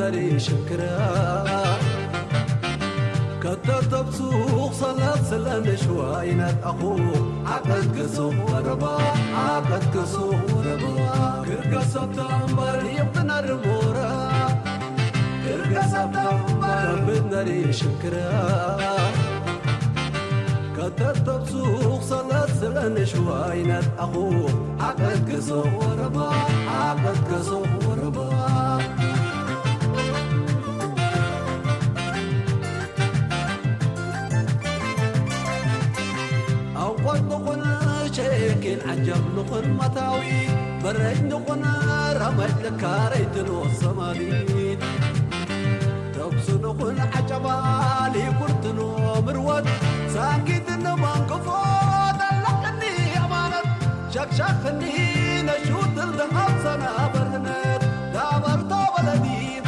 ناري شكرا كتب سوق صلاة سلام شوينات أخو عقد كسو وربا عقد كسو وربا كرقا سبتمبر يبطن الرمورا كرقا سبتمبر بدناري شكرا كتب سوق صلاة سلام شوينات أخو عقد كسو وربا عقد كسو وربا نقول شيكين عجب نقول متاوي برج نقول رمج لكاريت الصمالين تبس نقول عجبالي كرتنو مروت ساكيت النمان كفوت اللقني أمانت شكشخني نشوت الذهب سنة برنت دابرتو بلدي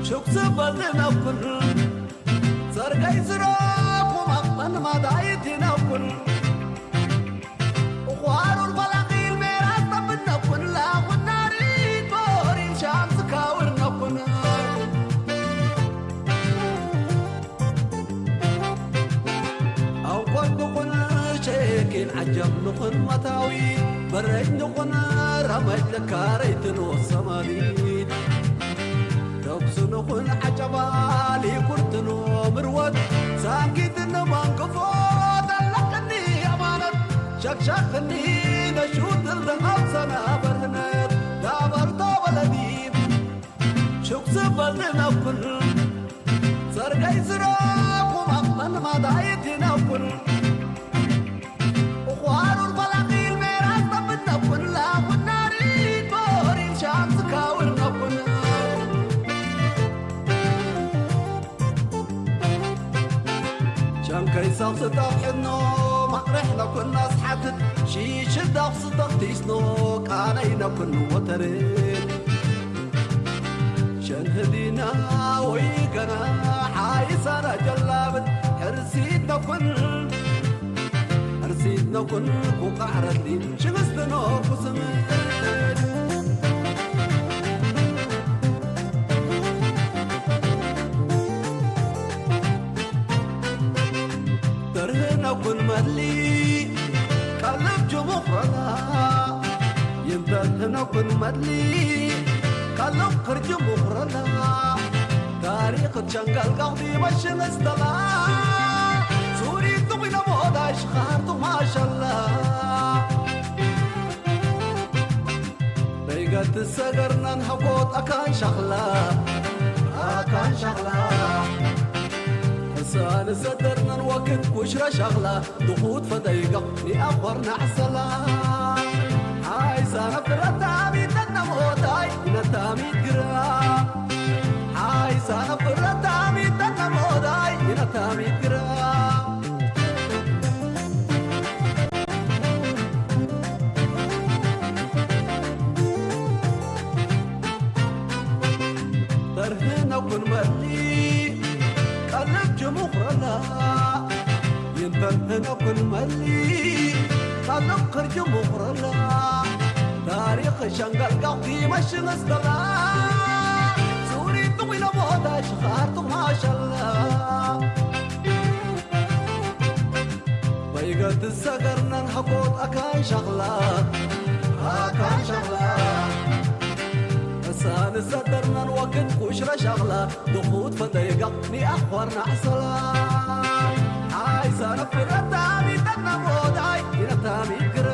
شوك سبلنا كل سرقاي زراق ومقن ما دايتي نقول عجب نقول متاوي برج نقول رمج لكاريت الصمالين تبس نقول عجبالي كرتنو مروت ساكيت النمان كفوت اللقني أمانت شكشخني نشوت الذهب سنة برهنت دابرتو بلدي شوك سبلنا كل سرقاي زراق ومقن ما دايتي نقول كيساق صدقنو مقرحنا كنا صحتت شي شدق صدق تيسنو كانينا كنا وترين شن هدينا ويقنا حايسانا جلابت حرسيتنا كن وقعرت لي شغستنا قسمت كن مدلي قلب جمهرنا يمتلنا كن مدلي قلب خرج مهرنا تاريخ تشنقل قوضي مشن استلا سوري تبين مودا اشخارتو ما شاء الله بيقات السقرنا نحقوت أكان شغلة سان صدرنا الوقت وشرا شغلة ضغوط فضيقة لأخورنا عسلا هاي سانا فرطامي تنموتاي نتامي قرا هاي سانا فرطامي تنموتاي نتامي قرا ترهنا كن ملي قلب جمهرنا ينبهنا كل ملي قلب خرج مهرنا تاريخ شنقل قوتي مشن استلا سوري طويل مودا شخارتو ما شاء الله بيقات السقرنا نحقوت أكان شغلة سان صدرنا الوقت وشرا شغلة ضغوط فضيقة لأخورنا عسلا هاي سان فرطامي تنموداي نتامي قرا